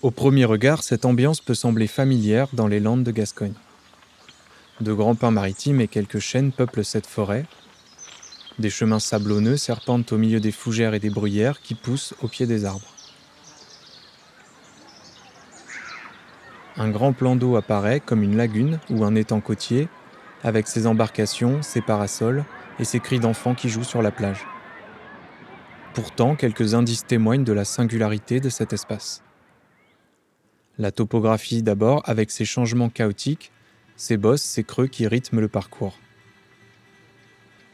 Au premier regard, cette ambiance peut sembler familière dans les Landes de Gascogne. De grands pins maritimes et quelques chênes peuplent cette forêt. Des chemins sablonneux serpentent au milieu des fougères et des bruyères qui poussent au pied des arbres. Un grand plan d'eau apparaît comme une lagune ou un étang côtier, avec ses embarcations, ses parasols et ses cris d'enfants qui jouent sur la plage. Pourtant, quelques indices témoignent de la singularité de cet espace. La topographie d'abord, avec ses changements chaotiques, ses bosses, ses creux qui rythment le parcours.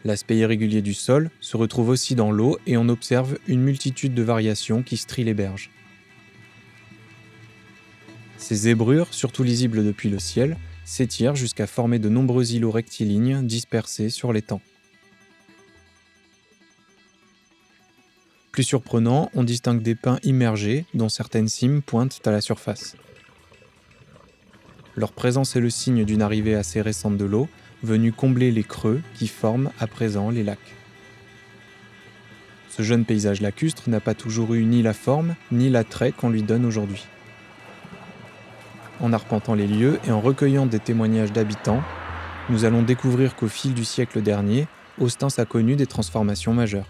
L'aspect irrégulier du sol se retrouve aussi dans l'eau et on observe une multitude de variations qui strient les berges. Ces zébrures, surtout lisibles depuis le ciel, s'étirent jusqu'à former de nombreux îlots rectilignes dispersés sur l'étang. Plus surprenant, on distingue des pins immergés dont certaines cimes pointent à la surface. Leur présence est le signe d'une arrivée assez récente de l'eau, venue combler les creux qui forment à présent les lacs. Ce jeune paysage lacustre n'a pas toujours eu ni la forme ni l'attrait qu'on lui donne aujourd'hui. En arpentant les lieux et en recueillant des témoignages d'habitants, nous allons découvrir qu'au fil du siècle dernier, Ostens a connu des transformations majeures.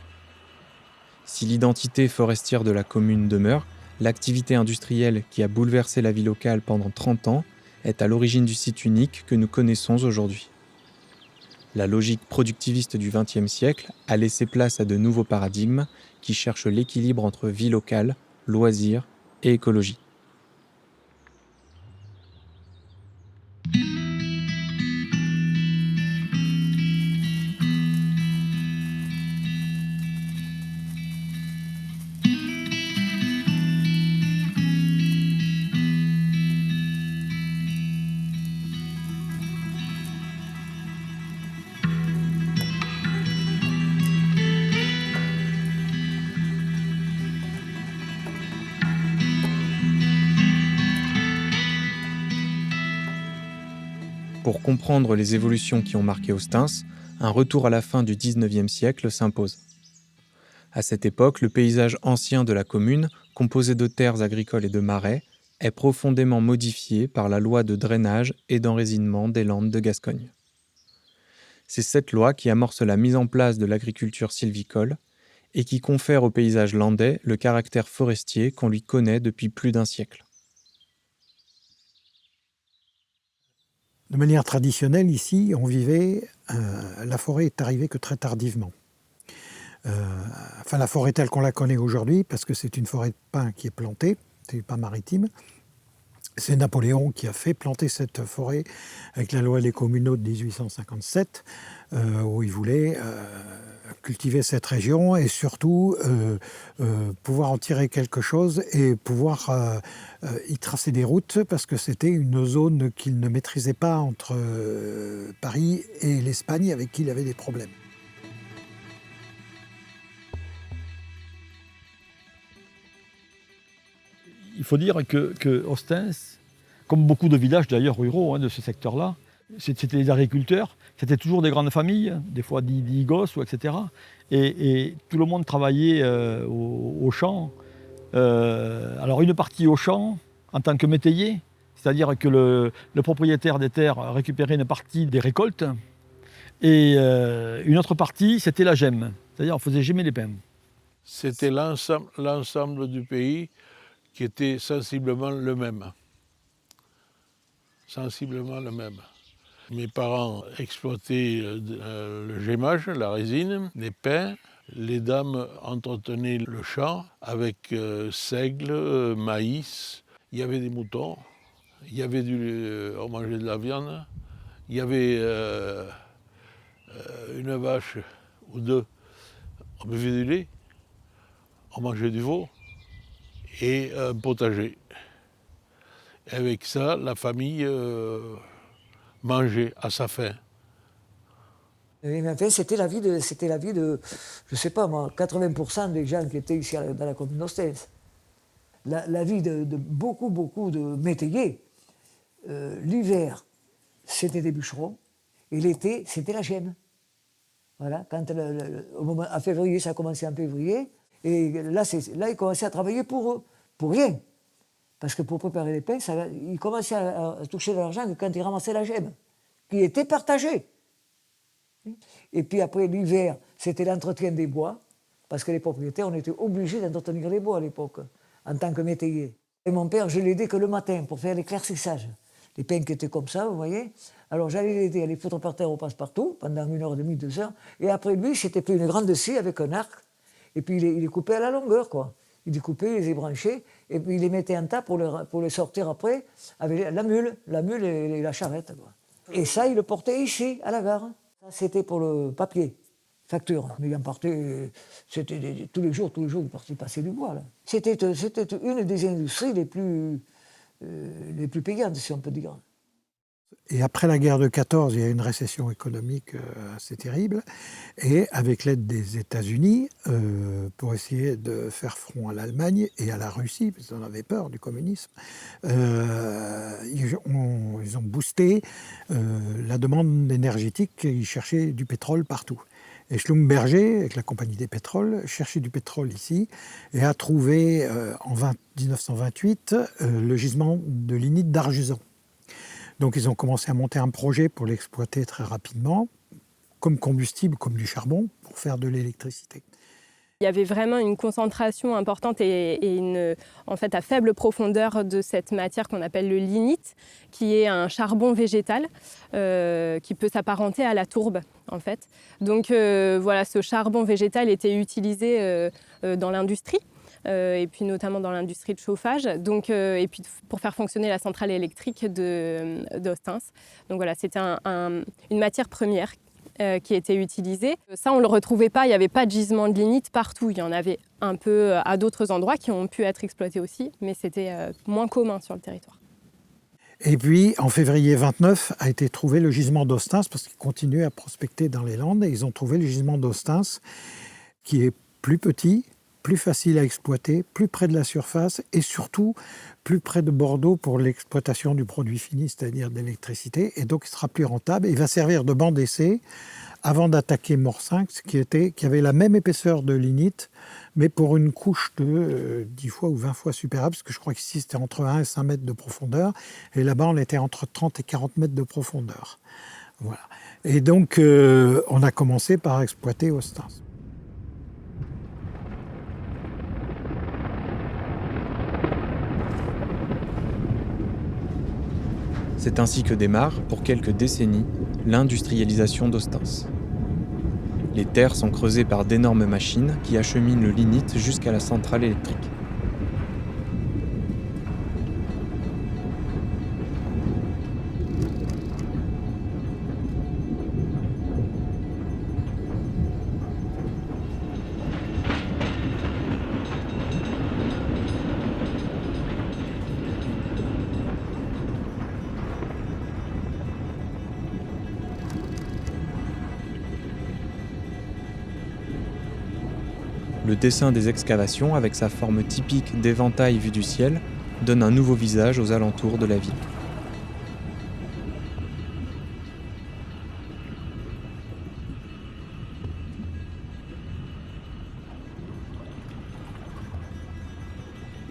Si l'identité forestière de la commune demeure, l'activité industrielle qui a bouleversé la vie locale pendant 30 ans est à l'origine du site unique que nous connaissons aujourd'hui. La logique productiviste du XXe siècle a laissé place à de nouveaux paradigmes qui cherchent l'équilibre entre vie locale, loisirs et écologie. Pour comprendre les évolutions qui ont marqué Ostens, un retour à la fin du XIXe siècle s'impose. À cette époque, le paysage ancien de la commune, composé de terres agricoles et de marais, est profondément modifié par la loi de drainage et d'enraisinement des Landes de Gascogne. C'est cette loi qui amorce la mise en place de l'agriculture sylvicole et qui confère au paysage landais le caractère forestier qu'on lui connaît depuis plus d'un siècle. De manière traditionnelle, ici, on vivait, la forêt est arrivée que très tardivement. La forêt telle qu'on la connaît aujourd'hui, parce que c'est une forêt de pins qui est plantée, c'est du pin maritime. C'est Napoléon qui a fait planter cette forêt avec la loi des communaux de 1857, où il voulait cultiver cette région et surtout pouvoir en tirer quelque chose et pouvoir y tracer des routes, parce que c'était une zone qu'il ne maîtrisait pas entre Paris et l'Espagne, avec qui il avait des problèmes. Il faut dire que Ostens, comme beaucoup de villages d'ailleurs ruraux de ce secteur-là, c'était des agriculteurs, c'était toujours des grandes familles, des fois 10 gosses, etc. Et tout le monde travaillait au champ. Alors une partie au champ en tant que métayer, c'est-à-dire que le propriétaire des terres récupérait une partie des récoltes, et une autre partie, c'était la gemme, c'est-à-dire on faisait gemmer les pins. C'était l'ensemble du pays qui était sensiblement le même. Sensiblement le même. Mes parents exploitaient le gémage, la résine, les pins. Les dames entretenaient le champ avec seigle, maïs. Il y avait des moutons, il y avait on mangeait de la viande, il y avait une vache ou deux, on buvait du lait, on mangeait du veau et un potager. Et avec ça, la famille mangeait à sa faim. Et enfin, c'était la vie de, je sais pas moi, 80% des gens qui étaient ici dans la commune d'Ostens. La vie de beaucoup de métayers. L'hiver, c'était des bûcherons, et l'été, c'était la gemme. Voilà, quand à février, ça a commencé en février, et là, ils commençaient à travailler pour rien. Parce que pour préparer les pains, il commençait à toucher de l'argent que quand il ramassait la gemme, qui était partagée. Et puis après, l'hiver, c'était l'entretien des bois, parce que les propriétaires, on était obligés d'entretenir les bois à l'époque, en tant que métayer. Et mon père, je l'aidais que le matin pour faire l'éclaircissage. Les pains qui étaient comme ça, vous voyez. Alors j'allais l'aider à les foutre par terre au passe-partout, pendant 1h30, 2 heures. Et après lui, c'était pris une grande scie avec un arc, et puis il les coupait à la longueur, quoi. Il les coupait, il les ébranchait, et puis il les mettait en tas pour les sortir après avec la mule et la charrette, quoi. Et ça, il le portait ici, à la gare. Ça, c'était pour le papier, facture. Mais il en partait, c'était tous les jours, il partait passer du bois, là. C'était une des industries les plus payantes, si on peut dire. Et après la guerre de 14, il y a une récession économique assez terrible. Et avec l'aide des États-Unis, pour essayer de faire front à l'Allemagne et à la Russie, parce qu'ils en avaient peur du communisme, ils ont boosté la demande énergétique. Ils cherchaient du pétrole partout. Et Schlumberger, avec la compagnie des pétroles, cherchait du pétrole ici et a trouvé en 1928 le gisement de lignite d'Arjusan. Donc ils ont commencé à monter un projet pour l'exploiter très rapidement, comme combustible, comme du charbon, pour faire de l'électricité. Il y avait vraiment une concentration importante et en fait à faible profondeur de cette matière qu'on appelle le lignite, qui est un charbon végétal qui peut s'apparenter à la tourbe en fait. Donc voilà, ce charbon végétal était utilisé dans l'industrie. Et puis notamment dans l'industrie de chauffage, donc, et puis pour faire fonctionner la centrale électrique d'Ostens. Donc voilà, c'était une matière première qui était utilisée. Ça, on ne le retrouvait pas, il n'y avait pas de gisement de lignite partout. Il y en avait un peu à d'autres endroits qui ont pu être exploités aussi, mais c'était moins commun sur le territoire. Et puis, en février 29, a été trouvé le gisement d'Ostens, parce qu'ils continuaient à prospecter dans les Landes, et ils ont trouvé le gisement d'Ostens, qui est plus petit, plus facile à exploiter, plus près de la surface et surtout plus près de Bordeaux pour l'exploitation du produit fini, c'est-à-dire de l'électricité. Et donc, il sera plus rentable. Il va servir de banc d'essai avant d'attaquer Mort 5, qui avait la même épaisseur de lignite, mais pour une couche de 10 fois ou 20 fois supérieure, parce que je crois qu'ici, c'était entre 1 et 5 mètres de profondeur. Et là-bas, on était entre 30 et 40 mètres de profondeur. Voilà. Et donc, on a commencé par exploiter Ostens. C'est ainsi que démarre, pour quelques décennies, l'industrialisation d'Ostens. Les terres sont creusées par d'énormes machines qui acheminent le lignite jusqu'à la centrale électrique. Le dessin des excavations, avec sa forme typique d'éventail vu du ciel, donne un nouveau visage aux alentours de la ville.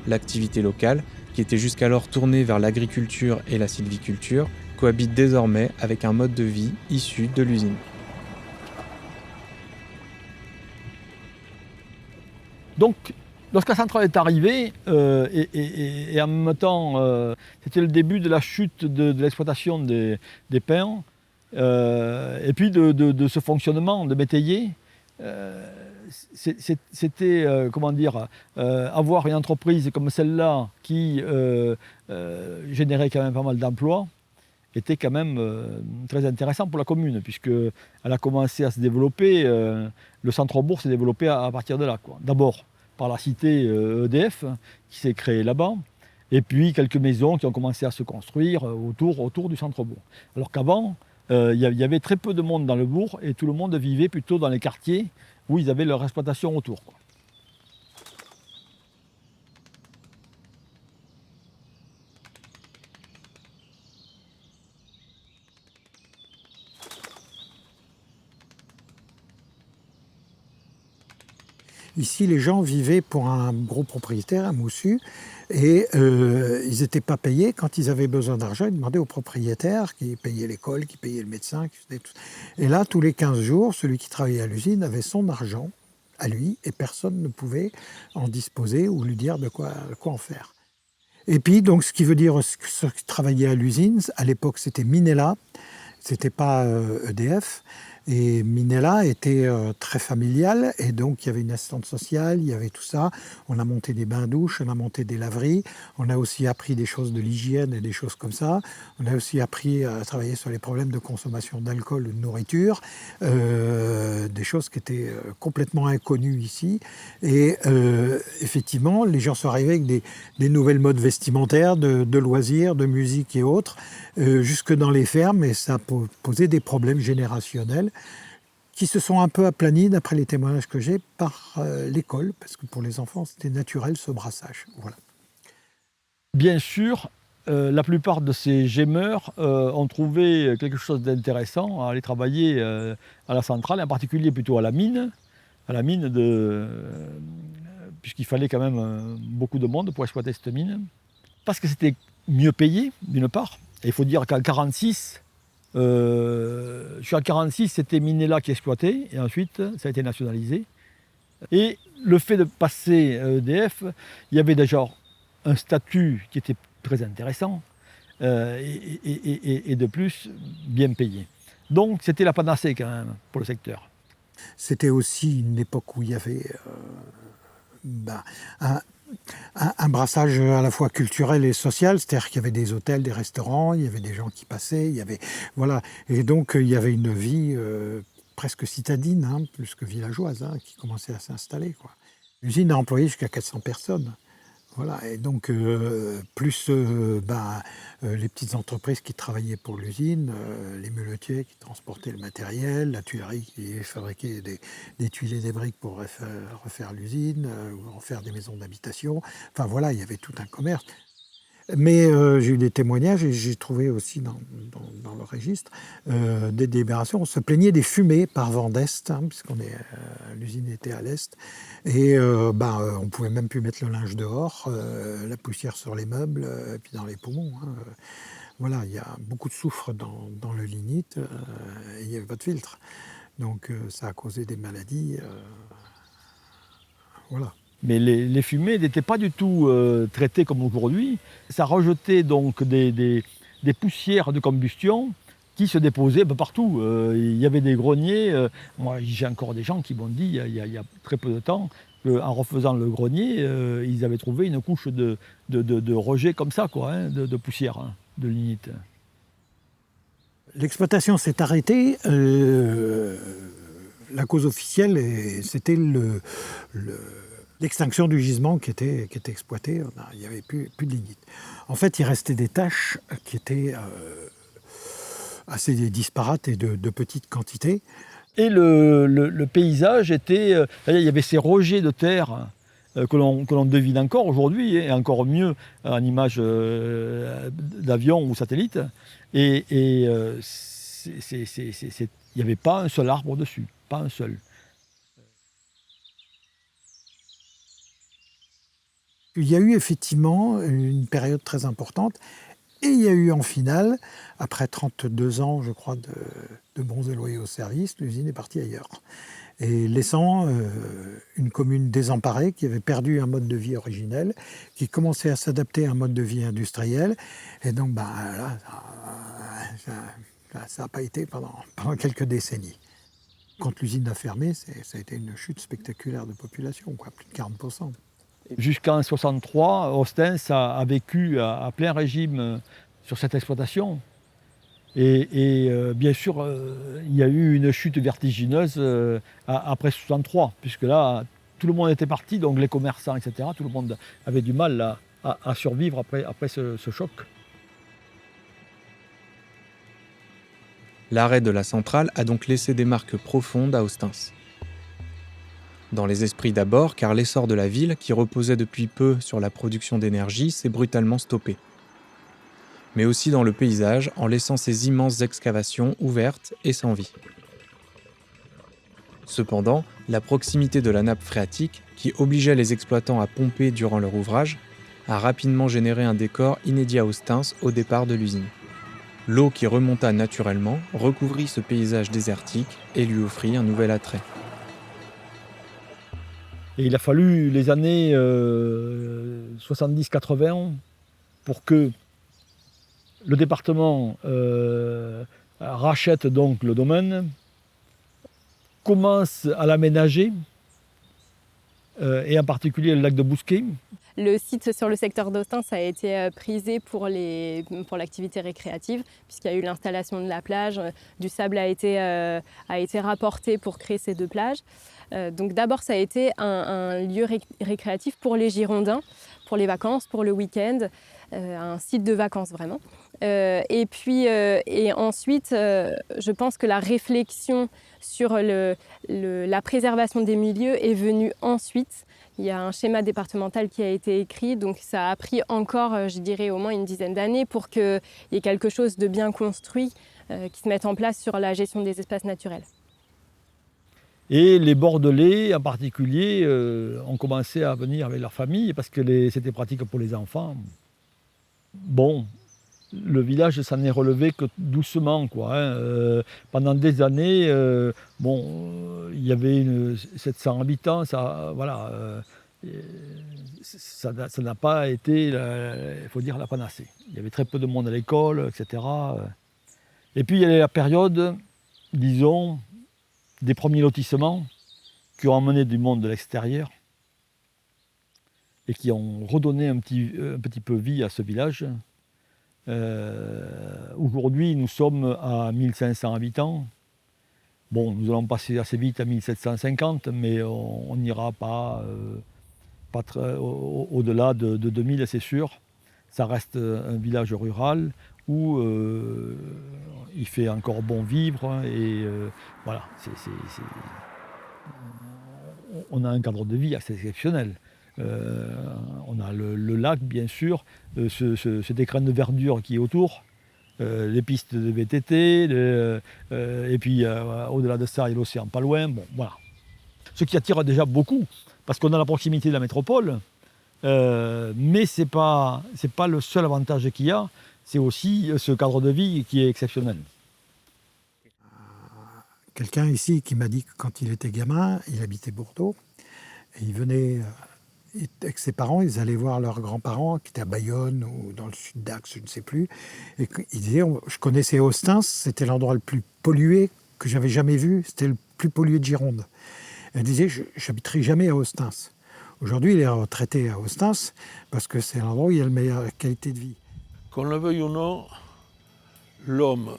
L'activité locale, qui était jusqu'alors tournée vers l'agriculture et la sylviculture, cohabite désormais avec un mode de vie issu de l'usine. Donc, lorsque la centrale est arrivée, et en même temps, c'était le début de la chute de l'exploitation des pins, et puis de ce fonctionnement de métayer, c'était, comment dire, avoir une entreprise comme celle-là qui générait quand même pas mal d'emplois, était quand même très intéressant pour la commune, puisqu'elle a commencé à se développer, le centre-bourg s'est développé à partir de là, quoi. D'abord par la cité EDF qui s'est créée là-bas, et puis quelques maisons qui ont commencé à se construire autour du centre-bourg. Alors qu'avant, il y avait très peu de monde dans le bourg, et tout le monde vivait plutôt dans les quartiers où ils avaient leur exploitation autour, quoi. Ici, les gens vivaient pour un gros propriétaire, un moussu, et ils n'étaient pas payés. Quand ils avaient besoin d'argent, ils demandaient au propriétaire qui payait l'école, qui payait le médecin. Qui faisait tout. Et là, tous les 15 jours, celui qui travaillait à l'usine avait son argent à lui, et personne ne pouvait en disposer ou lui dire de quoi en faire. Et puis, donc, ce qui veut dire ceux qui travaillaient à l'usine, à l'époque, c'était Minella, c'était pas EDF. Et Minella était très familiale, et donc il y avait une assistante sociale, il y avait tout ça. On a monté des bains-douches, on a monté des laveries, on a aussi appris des choses de l'hygiène et des choses comme ça. On a aussi appris à travailler sur les problèmes de consommation d'alcool ou de nourriture, des choses qui étaient complètement inconnues ici. Et effectivement, les gens sont arrivés avec des nouvelles modes vestimentaires, de loisirs, de musique et autres, jusque dans les fermes, et ça a posé des problèmes générationnels qui se sont un peu aplanis, d'après les témoignages que j'ai, par l'école, parce que pour les enfants, c'était naturel ce brassage. Voilà. Bien sûr, la plupart de ces gémeurs ont trouvé quelque chose d'intéressant à aller travailler à la centrale, en particulier plutôt à la mine puisqu'il fallait quand même beaucoup de monde pour exploiter cette mine, parce que c'était mieux payé, d'une part. Et il faut dire qu'en 1946, sur 46, c'était Minella qui exploitait, et ensuite, ça a été nationalisé. Et le fait de passer EDF, il y avait déjà un statut qui était très intéressant, et de plus, bien payé. Donc, c'était la panacée quand même pour le secteur. C'était aussi une époque où il y avait un brassage à la fois culturel et social, c'est-à-dire qu'il y avait des hôtels, des restaurants, il y avait des gens qui passaient, il y avait, voilà, et donc il y avait une vie presque citadine, hein, plus que villageoise, hein, qui commençait à s'installer, quoi. L'usine a employé jusqu'à 400 personnes. Voilà, et donc plus les petites entreprises qui travaillaient pour l'usine, les muletiers qui transportaient le matériel, la tuilerie qui fabriquait des tuiles et des briques pour refaire l'usine, ou refaire des maisons d'habitation. Enfin voilà, il y avait tout un commerce. Mais j'ai eu des témoignages, et j'ai trouvé aussi dans le registre des délibérations. On se plaignait des fumées par vent d'est, hein, puisqu'on l'usine était à l'est. Et on ne pouvait même plus mettre le linge dehors, la poussière sur les meubles, et puis dans les poumons. Hein. Voilà, il y a beaucoup de soufre dans le lignite, et il n'y avait pas de filtre. Donc ça a causé des maladies. Voilà. Mais les fumées n'étaient pas du tout traitées comme aujourd'hui. Ça rejetait donc des poussières de combustion qui se déposaient un peu partout. Il y avait des greniers. Moi, j'ai encore des gens qui m'ont dit, il y a très peu de temps, qu'en refaisant le grenier, ils avaient trouvé une couche de rejet comme ça, quoi, hein, de poussière, hein, de lignite. L'exploitation s'est arrêtée. La cause officielle, c'était l'extinction du gisement qui était exploité. Il n'y avait plus de lignite. En fait, il restait des tâches qui étaient assez disparates et de petites quantités. Et le paysage était... il y avait ces rejets de terre que l'on devine encore aujourd'hui, et encore mieux en image d'avion ou satellite. Et il n'y avait pas un seul arbre dessus, pas un seul. Il y a eu effectivement une période très importante, et il y a eu en finale, après 32 ans, je crois, de bons et loyaux services, l'usine est partie ailleurs. Et laissant une commune désemparée qui avait perdu un mode de vie originel, qui commençait à s'adapter à un mode de vie industriel. Et donc, là, ça n'a pas été pendant quelques décennies. Quand l'usine a fermé, ça a été une chute spectaculaire de population, quoi, plus de 40%. Jusqu'en 1963, Ostens a vécu à plein régime sur cette exploitation. Et bien sûr, il y a eu une chute vertigineuse après 1963, puisque là, tout le monde était parti, donc les commerçants, etc., tout le monde avait du mal à survivre après ce choc. L'arrêt de la centrale a donc laissé des marques profondes à Ostens. Dans les esprits d'abord, car l'essor de la ville, qui reposait depuis peu sur la production d'énergie, s'est brutalement stoppé. Mais aussi dans le paysage, en laissant ces immenses excavations ouvertes et sans vie. Cependant, la proximité de la nappe phréatique, qui obligeait les exploitants à pomper durant leur ouvrage, a rapidement généré un décor inédit à Ostens au départ de l'usine. L'eau qui remonta naturellement recouvrit ce paysage désertique et lui offrit un nouvel attrait. Et il a fallu les années 70-80 pour que le département rachète donc le domaine, commence à l'aménager, et en particulier le lac de Bousquet. Le site sur le secteur d'Ostens a été prisé pour l'activité récréative, puisqu'il y a eu l'installation de la plage, du sable a été rapporté pour créer ces 2 plages. Donc d'abord, ça a été un lieu récréatif pour les Girondins, pour les vacances, pour le week-end, un site de vacances vraiment. Et ensuite, je pense que la réflexion sur la préservation des milieux est venue ensuite. Il y a un schéma départemental qui a été écrit, donc ça a pris encore, je dirais, au moins une dizaine d'années pour qu'il y ait quelque chose de bien construit qui se mette en place sur la gestion des espaces naturels. Et les Bordelais, en particulier, ont commencé à venir avec leur famille parce que c'était pratique pour les enfants. Bon, le village s'en est relevé que doucement, quoi, hein. Pendant des années, il y avait 700 habitants, ça n'a pas été, il faut dire, la panacée. Il y avait très peu de monde à l'école, etc. Et puis il y a la période, disons, des premiers lotissements qui ont emmené du monde de l'extérieur et qui ont redonné un petit peu vie à ce village. Aujourd'hui, nous sommes à 1500 habitants. Bon, nous allons passer assez vite à 1750, mais on n'ira pas au-delà de 2000, c'est sûr. Ça reste un village rural où il fait encore bon vivre et voilà, on a un cadre de vie assez exceptionnel. On a le lac, bien sûr, cet écrin de verdure qui est autour, les pistes de VTT, et puis au-delà de ça, il y a l'océan pas loin. Bon, voilà. Ce qui attire déjà beaucoup, parce qu'on a la proximité de la métropole, mais ce n'est pas le seul avantage qu'il y a, c'est aussi ce cadre de vie qui est exceptionnel. Quelqu'un ici qui m'a dit que quand il était gamin, il habitait Bordeaux, et il venait avec ses parents, ils allaient voir leurs grands-parents qui étaient à Bayonne ou dans le sud d'Axe, je ne sais plus. Et il disait, je connaissais Ostens, c'était l'endroit le plus pollué que j'avais jamais vu, c'était le plus pollué de Gironde. Et il disait, je n'habiterai jamais à Ostens. Aujourd'hui, il est retraité à Ostens parce que c'est l'endroit où il y a la meilleure qualité de vie. Qu'on le veuille ou non, l'homme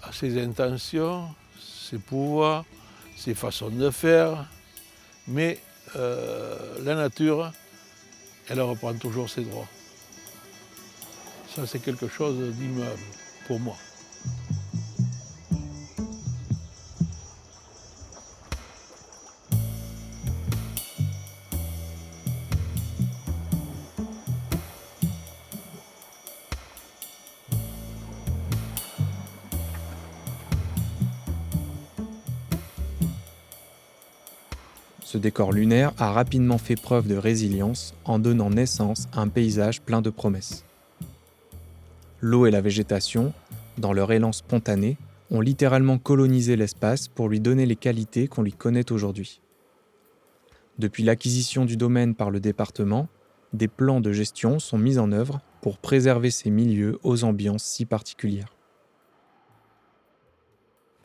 a ses intentions, ses pouvoirs, ses façons de faire, mais la nature, elle reprend toujours ses droits. Ça, c'est quelque chose d'immuable pour moi. Ce décor lunaire a rapidement fait preuve de résilience en donnant naissance à un paysage plein de promesses. L'eau et la végétation, dans leur élan spontané, ont littéralement colonisé l'espace pour lui donner les qualités qu'on lui connaît aujourd'hui. Depuis l'acquisition du domaine par le département, des plans de gestion sont mis en œuvre pour préserver ces milieux aux ambiances si particulières.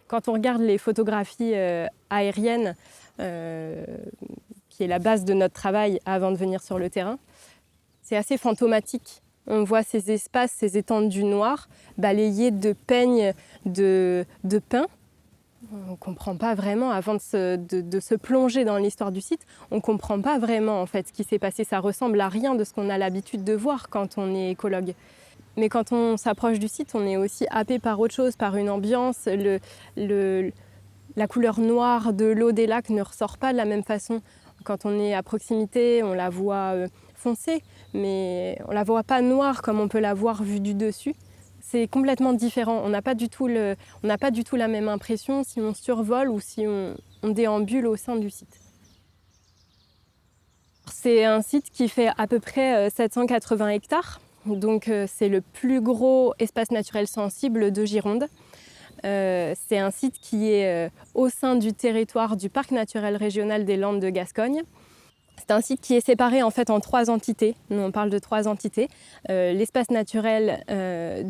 Quand on regarde les photographies aériennes, qui est la base de notre travail avant de venir sur le terrain, c'est assez fantomatique. On voit ces espaces, ces étendues noires, balayées de peignes de pin. On ne comprend pas vraiment, avant de se plonger dans l'histoire du site, on ne comprend pas vraiment en fait, ce qui s'est passé. Ça ressemble à rien de ce qu'on a l'habitude de voir quand on est écologue. Mais quand on s'approche du site, on est aussi happé par autre chose, par une ambiance. La couleur noire de l'eau des lacs ne ressort pas de la même façon. Quand on est à proximité, on la voit foncée, mais on ne la voit pas noire comme on peut la voir vue du dessus. c'est complètement différent. On n'a pas du tout la même impression si on survole ou si on déambule au sein du site. C'est un site qui fait à peu près 780 hectares. Donc c'est le plus gros espace naturel sensible de Gironde. C'est un site qui est au sein du territoire du parc naturel régional des Landes de Gascogne. C'est un site qui est séparé en fait en 3 entités. Nous on parle de 3 entités. L'espace naturel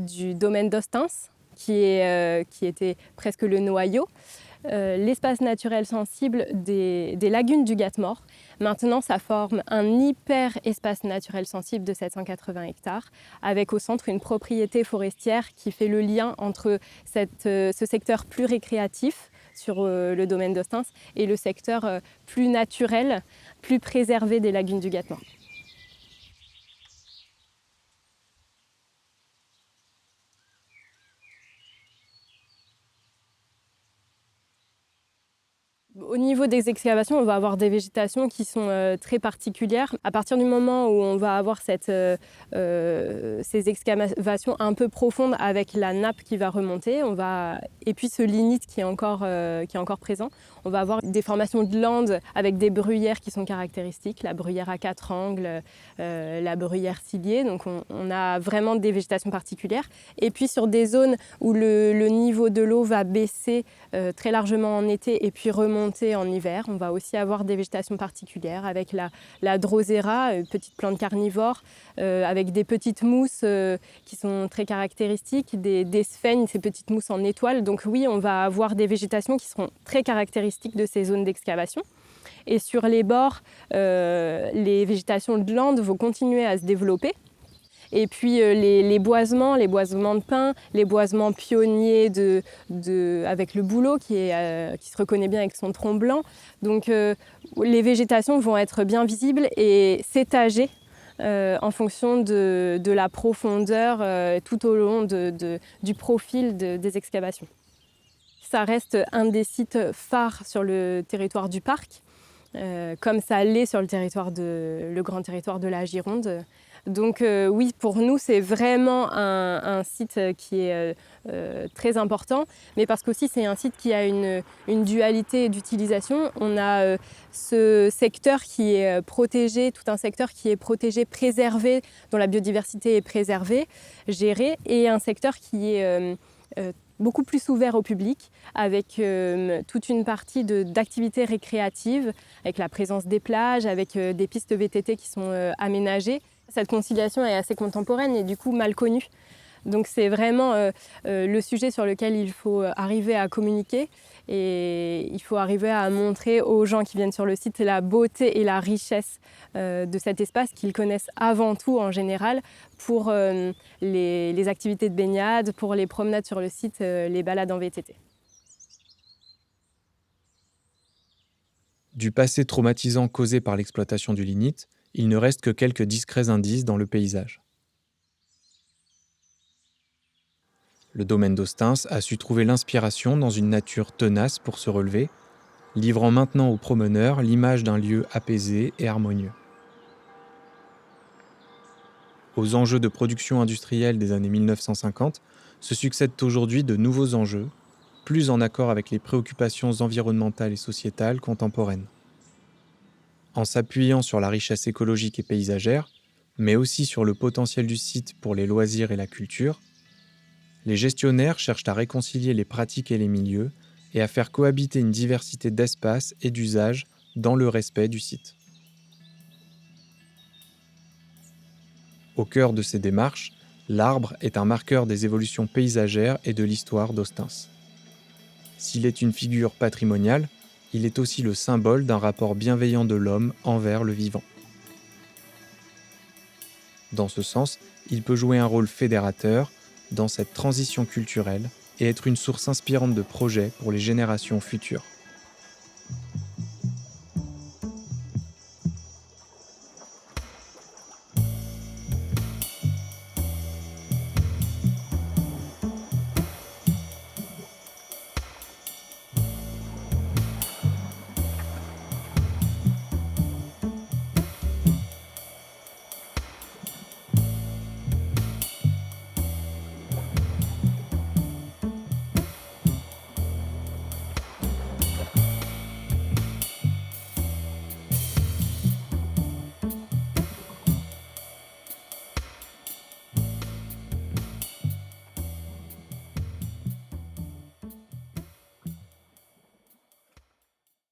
du domaine d'Ostens, qui était presque le noyau. L'espace naturel sensible des lagunes du Gat-Mort. Maintenant, ça forme un hyper espace naturel sensible de 780 hectares, avec au centre une propriété forestière qui fait le lien entre ce secteur plus récréatif sur le domaine d'Ostens et le secteur plus naturel, plus préservé des lagunes du Gat-Mort. Au niveau des excavations, on va avoir des végétations qui sont très particulières. À partir du moment où on va avoir ces excavations un peu profondes avec la nappe qui va remonter, et puis ce lignite qui est encore présent, on va avoir des formations de landes avec des bruyères qui sont caractéristiques, la bruyère à 4 angles, la bruyère ciliée. Donc on a vraiment des végétations particulières. Et puis sur des zones où le niveau de l'eau va baisser très largement en été et puis remonter en hiver, on va aussi avoir des végétations particulières avec la drosera, une petite plante carnivore, avec des petites mousses qui sont très caractéristiques, des sphènes, ces petites mousses en étoile. Donc oui, on va avoir des végétations qui seront très caractéristiques de ces zones d'excavation. Et sur les bords, les végétations de landes vont continuer à se développer. Et puis les boisements de pins, les boisements pionniers avec le bouleau qui se reconnaît bien avec son tronc blanc. Donc les végétations vont être bien visibles et s'étager en fonction de la profondeur tout au long du profil des excavations. Ça reste un des sites phares sur le territoire du parc, comme ça l'est sur le grand territoire de la Gironde. Donc oui, pour nous, c'est vraiment un site qui est très important, mais parce qu'aussi c'est un site qui a une dualité d'utilisation. On a ce secteur qui est protégé, tout un secteur qui est protégé, préservé, dont la biodiversité est préservée, gérée, et un secteur qui est beaucoup plus ouvert au public, avec toute une partie d'activités récréatives, avec la présence des plages, avec des pistes VTT qui sont aménagées. Cette conciliation est assez contemporaine et du coup mal connue. Donc c'est vraiment le sujet sur lequel il faut arriver à communiquer et il faut arriver à montrer aux gens qui viennent sur le site la beauté et la richesse de cet espace qu'ils connaissent avant tout en général pour les activités de baignade, pour les promenades sur le site, les balades en VTT. Du passé traumatisant causé par l'exploitation du lignite, il ne reste que quelques discrets indices dans le paysage. Le domaine d'Ostens a su trouver l'inspiration dans une nature tenace pour se relever, livrant maintenant aux promeneurs l'image d'un lieu apaisé et harmonieux. Aux enjeux de production industrielle des années 1950 se succèdent aujourd'hui de nouveaux enjeux, plus en accord avec les préoccupations environnementales et sociétales contemporaines. En s'appuyant sur la richesse écologique et paysagère, mais aussi sur le potentiel du site pour les loisirs et la culture, les gestionnaires cherchent à réconcilier les pratiques et les milieux et à faire cohabiter une diversité d'espaces et d'usages dans le respect du site. Au cœur de ces démarches, l'arbre est un marqueur des évolutions paysagères et de l'histoire d'Ostens. S'il est une figure patrimoniale, il est aussi le symbole d'un rapport bienveillant de l'homme envers le vivant. Dans ce sens, il peut jouer un rôle fédérateur dans cette transition culturelle et être une source inspirante de projets pour les générations futures.